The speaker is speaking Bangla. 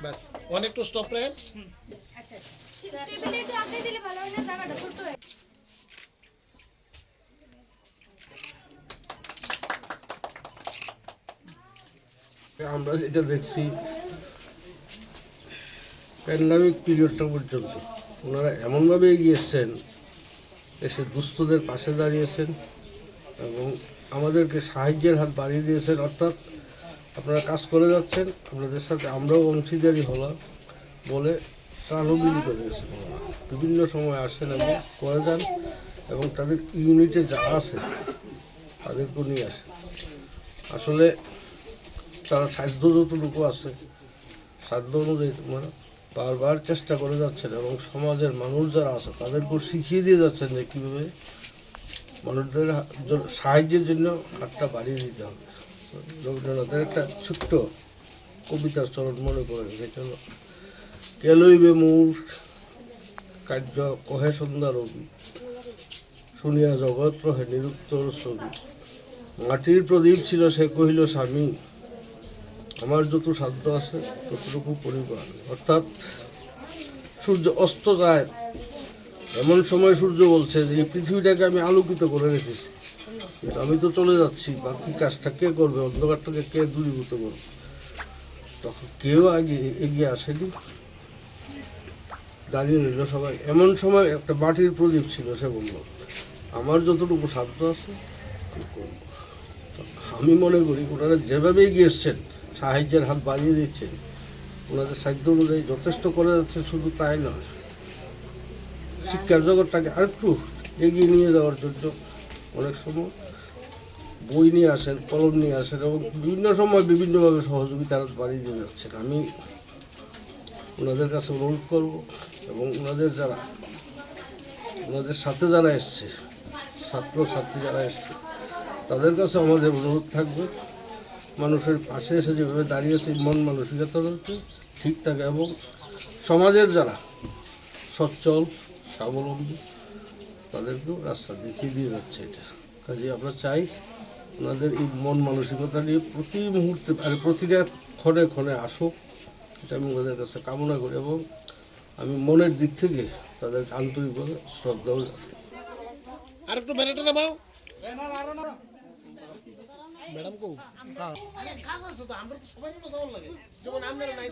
ব্যাস অনেক একটু স্টপ রে। আচ্ছা টেবিলে একটু আগে দিলে ভালো হয় না, জায়গাটা ছোট হয়। আমরা যেটা দেখছি প্যান্ডামিক পিরিয়ডটা পর্যন্ত ওনারা এমনভাবে এগিয়ে এসছেন, এসে দুস্থদের পাশে দাঁড়িয়েছেন এবং আমাদেরকে সাহায্যের হাত বাড়িয়ে দিয়েছেন। অর্থাৎ আপনারা কাজ করে যাচ্ছেন, আপনাদের সাথে আমরাও অংশীদারি হলাম বলে প্রাণও বিলি করে গেছেন। বিভিন্ন সময় আসেন এবং করে যান এবং তাদের ইউনিটে যারা আছে তাদেরকেও নিয়ে আসেন। আসলে তারা সাধ্য যতটুকু আছে সাধ্য অনুযায়ী তোমরা বারবার চেষ্টা করে যাচ্ছেন এবং সমাজের মানুষ যারা আছে তাদেরকেও শিখিয়ে দিয়ে যাচ্ছেন যে কীভাবে মানুষদের সাহায্যের জন্য হাতটা বাড়িয়ে দিতে হবে। রবীন্দ্রনাথের একটা ছোট্ট কবিতার চরণ মনে করেন, যেটা হলো কে লইবে মোর কার্য কহে সন্ধ্যা রবি, শুনিয়া জগৎ প্রহে নিরুত্তর ছবি, মাটির প্রদীপ ছিল সে কহিল স্বামী, আমার যত সাধ্য আছে ততটুকু পরিবার। অর্থাৎ সূর্য অস্ত যায় এমন সময় সূর্য বলছে যে এই পৃথিবীটাকে আমি আলোকিত করে রেখেছি, কিন্তু আমি তো চলে যাচ্ছি, বাকি কাজটা কে করবে, অন্ধকারটাকে কে দূরীভূত করবে? তখন কেউ আগে এগিয়ে আসেনি, দাঁড়িয়ে রইল সবাই। এমন সময় একটা মাটির প্রদীপ ছিল, সে বলল আমার যতটুকু সাধ্য আছে আমি করব। আমি মনে করি ওনারা যেভাবে এগিয়ে এসছেন, সাহায্যের হাত বাড়িয়ে দিচ্ছেন, ওনাদের সাধ্য অনুযায়ী যথেষ্ট করে যাচ্ছে। শুধু তাই নয়, শিক্ষার জগৎটাকে আরেকটু এগিয়ে নিয়ে যাওয়ার জন্য অনেক সময় বই নিয়ে আসেন, কলম নিয়ে আসেন এবং বিভিন্ন সময় বিভিন্নভাবে সহযোগিতার হাত বাড়িয়ে দিয়ে যাচ্ছেন। আমি ওনাদের কাছে অনুরোধ করব এবং ওনাদের সাথে যারা এসছে, ছাত্রছাত্রী যারা এসছে, তাদের কাছে আমাদের অনুরোধ থাকবে মানুষের পাশে এসে যেভাবে দাঁড়িয়েছে মন মানসিকতা যাতে ঠিক থাকে এবং সমাজের যারা সচ্ছল স্বাবলম্বী তাদেরকেও রাস্তা দেখিয়ে দিয়ে যাচ্ছে। এটা কাজে আমরা চাই ওনাদের এই মন মানসিকতা নিয়ে প্রতি মুহূর্তে আর প্রতিটা ক্ষণে ক্ষণে আসুক, এটা আমি ওদের কাছে কামনা করি এবং আমি মনের দিক থেকে তাদের আন্তরিকভাবে শ্রদ্ধাও জানাই। আর একটু ব্যানারটা নামাও ম্যাডাম কো কাজ আছে তো, আমরা তো সবাই মিলে যাওয়ার লাগে, যেমন আপনারা নাই